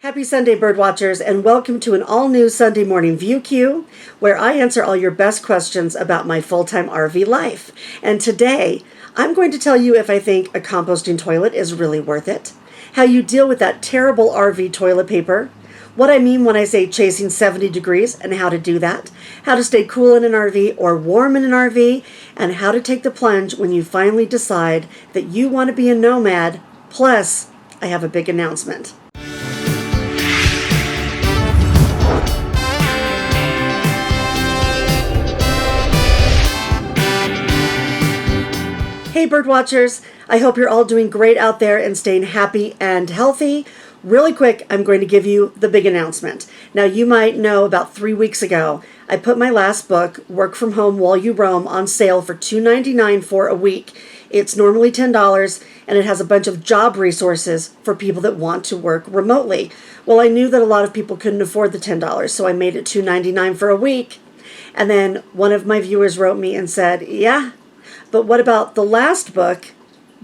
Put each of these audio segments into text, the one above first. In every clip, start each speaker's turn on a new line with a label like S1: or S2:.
S1: Happy Sunday, birdwatchers, and welcome to an all-new Sunday morning View Queue, where I answer all your best questions about my full-time RV life. And today, I'm going to tell you if I think a composting toilet is really worth it, how you deal with that terrible RV toilet paper, what I mean when I say chasing 70 degrees and how to do that, how to stay cool in an RV or warm in an RV, and how to take the plunge when you finally decide that you want to be a nomad. Plus, I have a big announcement. Hey birdwatchers, I hope you're all doing great out there and staying happy and healthy. Really quick, I'm going to give you the big announcement. Now you might know about 3 weeks ago, I put my last book, Work From Home While You Roam, on sale for $2.99 for a week. It's normally $10 and it has a bunch of job resources for people that want to work remotely. Well, I knew that a lot of people couldn't afford the $10, so I made it $2.99 for a week. And then one of my viewers wrote me and said, yeah, but what about the last book,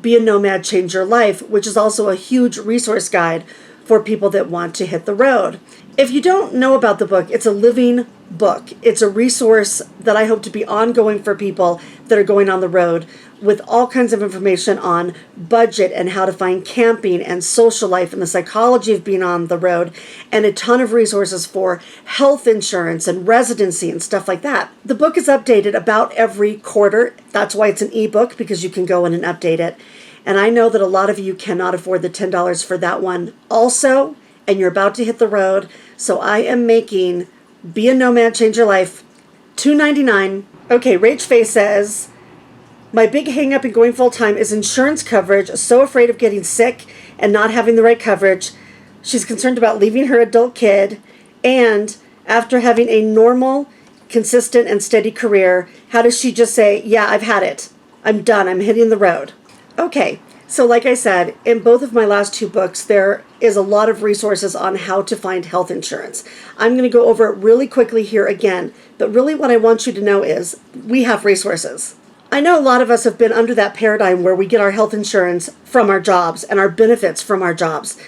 S1: Be a Nomad, Change Your Life, which is also a huge resource guide for people that want to hit the road. If you don't know about the book, it's a living book. It's a resource that I hope to be ongoing for people that are going on the road, with all kinds of information on budget and how to find camping and social life and the psychology of being on the road, and a ton of resources for health insurance and residency and stuff like that. The book is updated about every quarter. That's why it's an ebook, because you can go in and update it. And I know that a lot of you cannot afford the $10 for that one also, and you're about to hit the road. So I am making Be a Nomad, Change Your Life $2.99. Okay, Rach Faye says, my big hang up in going full time is insurance coverage. So afraid of getting sick and not having the right coverage. She's concerned about leaving her adult kid. And after having a normal, consistent, and steady career, how does she just say, yeah, I've had it. I'm done. I'm hitting the road. Okay, so like I said, in both of my last two books, there is a lot of resources on how to find health insurance. I'm going to go over it really quickly here again, but really what I want you to know is we have resources. I know a lot of us have been under that paradigm where we get our health insurance from our jobs and our benefits from our jobs.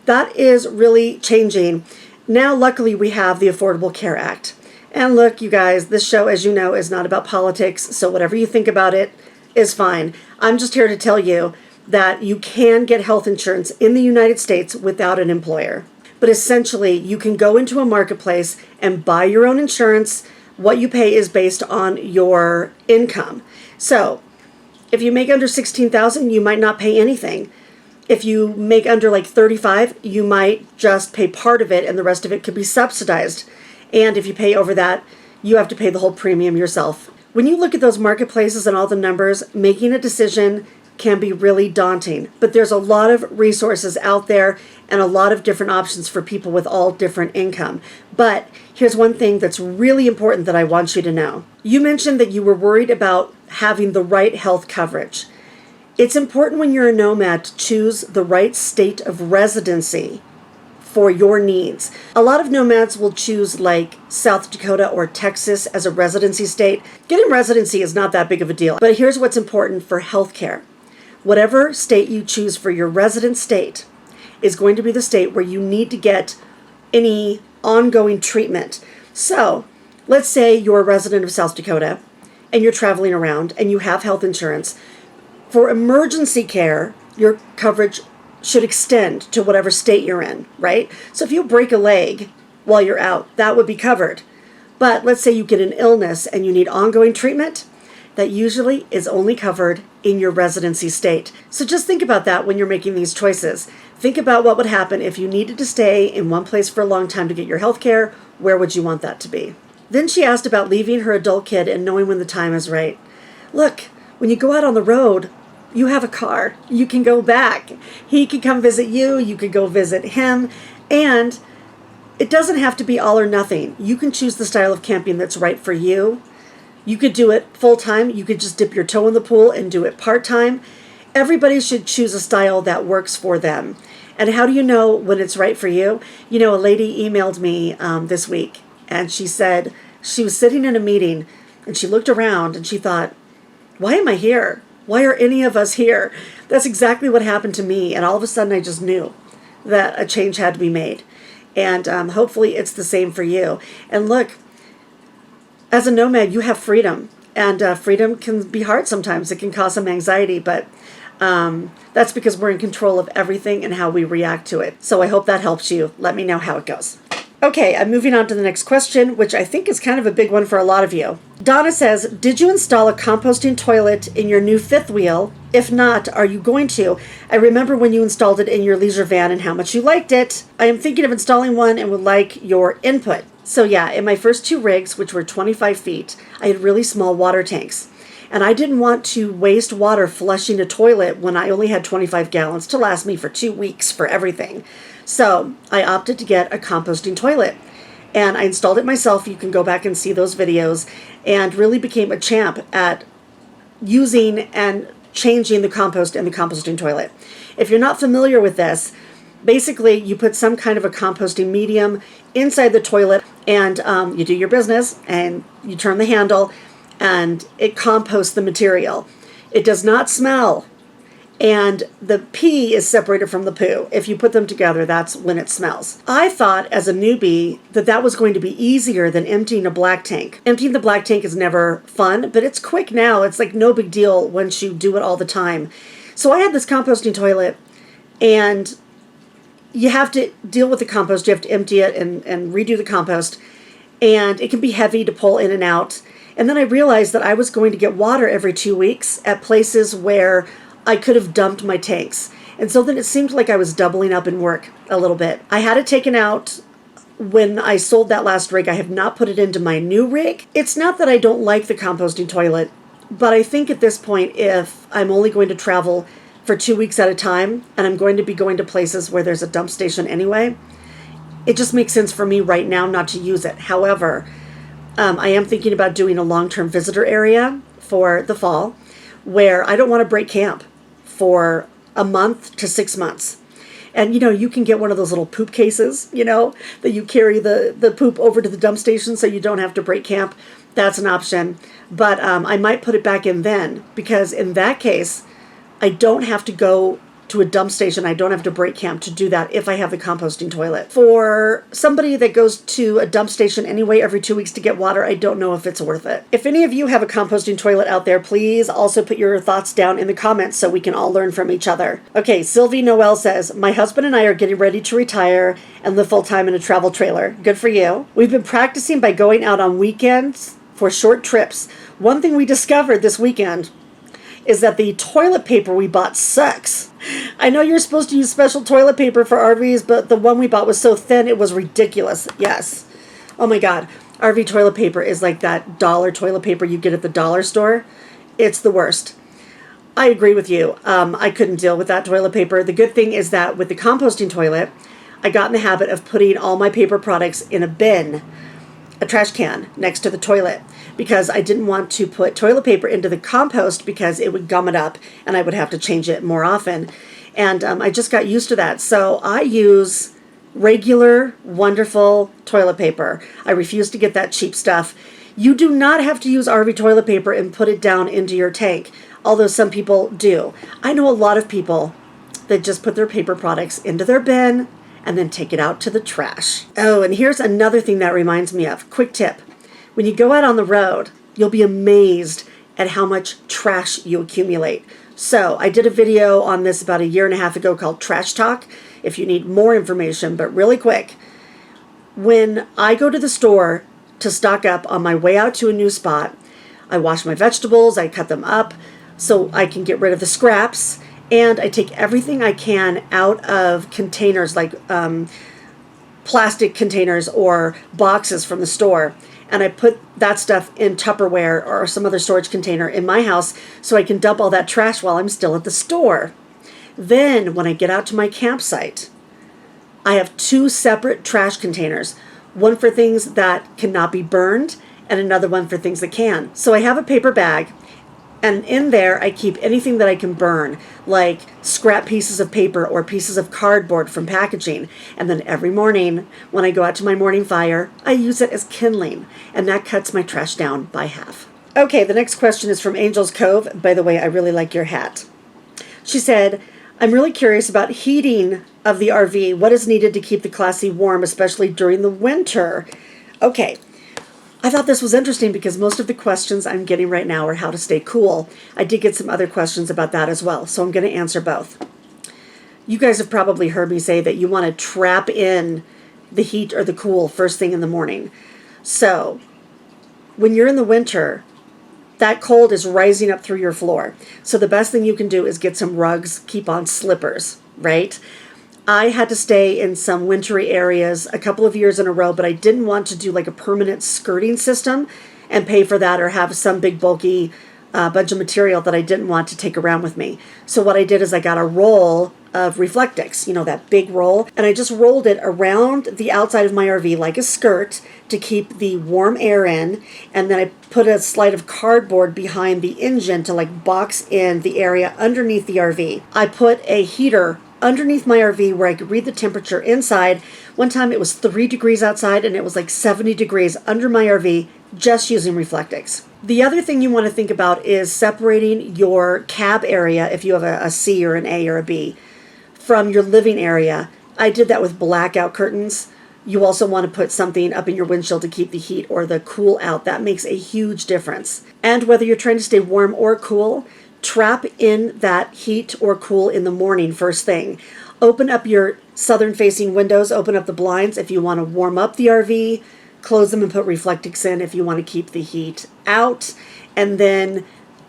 S1: That is really changing. Now, luckily, we have the Affordable Care Act. And look, you guys, this show, as you know, is not about politics, so whatever you think about it is fine. I'm just here to tell you that you can get health insurance in the United States without an employer. But essentially, you can go into a marketplace and buy your own insurance. What you pay is based on your income. So if you make under $16,000, you might not pay anything. If you make under like $35,000, you might just pay part of it and the rest of it could be subsidized. And if you pay over that, you have to pay the whole premium yourself. When you look at those marketplaces and all the numbers, making a decision can be really daunting. But there's a lot of resources out there and a lot of different options for people with all different income. But here's one thing that's really important that I want you to know. You mentioned that you were worried about having the right health coverage. It's important when you're a nomad to choose the right state of residency for your needs. A lot of nomads will choose like South Dakota or Texas as a residency state. Getting residency is not that big of a deal, but here's what's important for healthcare. Whatever state you choose for your resident state is going to be the state where you need to get any ongoing treatment. So let's say you're a resident of South Dakota and you're traveling around and you have health insurance. For emergency care, your coverage should extend to whatever state you're in, right? So if you break a leg while you're out, that would be covered. But let's say you get an illness and you need ongoing treatment, that usually is only covered in your residency state. So just think about that when you're making these choices. Think about what would happen if you needed to stay in one place for a long time to get your health care. Where would you want that to be? Then she asked about leaving her adult kid and knowing when the time is right. Look, when you go out on the road, you have a car. You can go back. He can come visit you. You could go visit him. And it doesn't have to be all or nothing. You can choose the style of camping that's right for you. You could do it full time. You could just dip your toe in the pool and do it part time. Everybody should choose a style that works for them. And how do you know when it's right for you? You know, a lady emailed me this week and she said she was sitting in a meeting and she looked around and she thought, why am I here? Why are any of us here? That's exactly what happened to me. And all of a sudden I just knew that a change had to be made. And hopefully it's the same for you. And look, as a nomad, you have freedom. And freedom can be hard sometimes. It can cause some anxiety, but that's because we're in control of everything and how we react to it. So I hope that helps you. Let me know how it goes. Okay, I'm moving on to the next question, which I think is kind of a big one for a lot of you. Donna says, did you install a composting toilet in your new fifth wheel? If not, are you going to? I remember when you installed it in your leisure van and how much you liked it. I am thinking of installing one and would like your input. So yeah, in my first two rigs, which were 25 feet, I had really small water tanks. And I didn't want to waste water flushing a toilet when I only had 25 gallons to last me for 2 weeks for everything. So I opted to get a composting toilet. And I installed it myself. You can go back and see those videos. And really became a champ at using and changing the compost in the composting toilet. If you're not familiar with this, basically you put some kind of a composting medium inside the toilet and you do your business and you turn the handle and it composts the material. It does not smell, and the pee is separated from the poo. If you put them together, that's when it smells. I thought as a newbie that was going to be easier than emptying a black tank. Emptying the black tank is never fun, but it's quick now. It's like no big deal once you do it all the time. So I had this composting toilet, and you have to deal with the compost. You have to empty it and redo the compost, and it can be heavy to pull in and out. And then I realized that I was going to get water every 2 weeks at places where I could have dumped my tanks. And so then it seemed like I was doubling up in work a little bit. I had it taken out when I sold that last rig. I have not put it into my new rig. It's not that I don't like the composting toilet, but I think at this point, if I'm only going to travel for 2 weeks at a time and I'm going to be going to places where there's a dump station anyway, it just makes sense for me right now not to use it. However, I am thinking about doing a long-term visitor area for the fall where I don't want to break camp for a month to 6 months. And, you can get one of those little poop cases, that you carry the poop over to the dump station so you don't have to break camp. That's an option. But I might put it back in then, because in that case, I don't have to go to a dump station. I don't have to break camp to do that if I have the composting toilet. For somebody that goes to a dump station anyway every 2 weeks to get water, I don't know if it's worth it. If any of you have a composting toilet out there, please also put your thoughts down in the comments so we can all learn from each other. Okay, Sylvie Noel says, my husband and I are getting ready to retire and live full-time in a travel trailer. Good for you. We've been practicing by going out on weekends for short trips. One thing we discovered this weekend is that the toilet paper we bought sucks. I know you're supposed to use special toilet paper for RVs, but the one we bought was so thin it was ridiculous. Yes. Oh my God. RV toilet paper is like that dollar toilet paper you get at the dollar store. It's the worst. I agree with you. I couldn't deal with that toilet paper. The good thing is that with the composting toilet, I got in the habit of putting all my paper products in a bin, a trash can next to the toilet, because I didn't want to put toilet paper into the compost because it would gum it up and I would have to change it more often. And I just got used to that. So I use regular, wonderful toilet paper. I refuse to get that cheap stuff. You do not have to use RV toilet paper and put it down into your tank, although some people do. I know a lot of people that just put their paper products into their bin and then take it out to the trash. Oh, and here's another thing that reminds me of. Quick tip. When you go out on the road, you'll be amazed at how much trash you accumulate. So I did a video on this about 1.5 years ago called Trash Talk, if you need more information, but really quick. When I go to the store to stock up on my way out to a new spot, I wash my vegetables, I cut them up so I can get rid of the scraps, and I take everything I can out of containers like plastic containers or boxes from the store. And I put that stuff in Tupperware or some other storage container in my house so I can dump all that trash while I'm still at the store. Then when I get out to my campsite, I have 2 separate trash containers. One for things that cannot be burned and another one for things that can. So I have a paper bag, and in there I keep anything that I can burn, like scrap pieces of paper or pieces of cardboard from packaging. And then every morning when I go out to my morning fire, I use it as kindling, and that cuts my trash down by half. Okay, the next question is from Angel's Cove. By the way, I really like your hat. She said, I'm really curious about heating of the RV. What is needed to keep the Class C warm, especially during the winter? Okay, I thought this was interesting because most of the questions I'm getting right now are how to stay cool. I did get some other questions about that as well, so I'm going to answer both. You guys have probably heard me say that you want to trap in the heat or the cool first thing in the morning. So when you're in the winter, that cold is rising up through your floor. So the best thing you can do is get some rugs, keep on slippers, right? I had to stay in some wintry areas a couple of years in a row, but I didn't want to do like a permanent skirting system and pay for that or have some big bulky bunch of material that I didn't want to take around with me. So what I did is I got a roll of Reflectix, you know, that big roll, and I just rolled it around the outside of my RV like a skirt to keep the warm air in, and then I put a slide of cardboard behind the engine to like box in the area underneath the RV. I put a heater underneath my RV where I could read the temperature inside. One time it was 3 degrees outside and it was like 70 degrees under my RV just using Reflectix. The other thing you want to think about is separating your cab area, if you have a C or an A or a B, from your living area. I did that with blackout curtains. You also want to put something up in your windshield to keep the heat or the cool out. That makes a huge difference. And whether you're trying to stay warm or cool, trap in that heat or cool in the morning first thing. Open up your southern facing windows, open up the blinds if you want to warm up the RV, close them and put Reflectix in if you want to keep the heat out, and then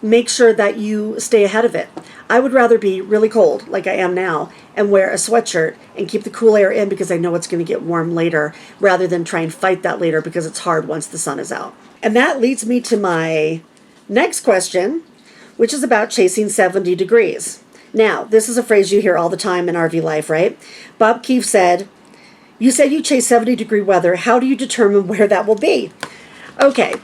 S1: make sure that you stay ahead of it. I would rather be really cold, like I am now, and wear a sweatshirt and keep the cool air in because I know it's going to get warm later, rather than try and fight that later because it's hard once the sun is out. And that leads me to my next question, which is about chasing 70 degrees. Now, this is a phrase you hear all the time in RV life, right? Bob Keefe said, "You said you chase 70-degree weather. How do you determine where that will be?" Okay,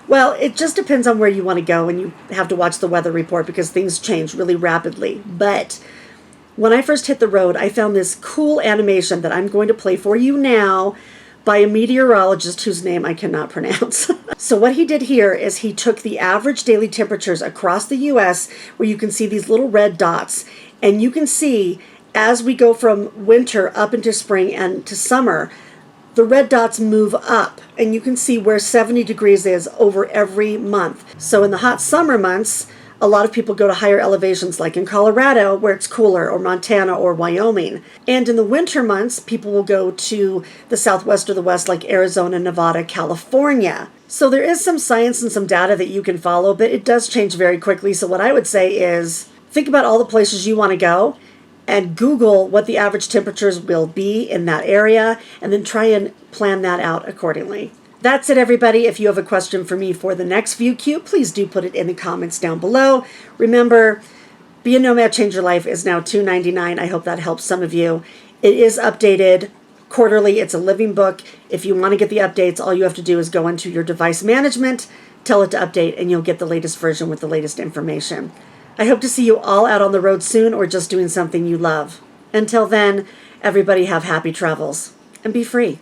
S1: well, it just depends on where you want to go, and you have to watch the weather report because things change really rapidly. But when I first hit the road, I found this cool animation that I'm going to play for you now by a meteorologist whose name I cannot pronounce. So what he did here is he took the average daily temperatures across the US, where you can see these little red dots, and you can see as we go from winter up into spring and to summer, the red dots move up, and you can see where 70 degrees is over every month. So in the hot summer months, a lot of people go to higher elevations like in Colorado where it's cooler, or Montana or Wyoming. And in the winter months, people will go to the southwest or the west like Arizona, Nevada, California. So there is some science and some data that you can follow, but it does change very quickly. So what I would say is think about all the places you want to go and Google what the average temperatures will be in that area, and then try and plan that out accordingly. That's it, everybody. If you have a question for me for the next View Cute, please do put it in the comments down below. Remember, Be a Nomad, Change Your Life is now $2.99. I hope that helps some of you. It is updated quarterly. It's a living book. If you want to get the updates, all you have to do is go into your device management, tell it to update, and you'll get the latest version with the latest information. I hope to see you all out on the road soon, or just doing something you love. Until then, everybody have happy travels and be free.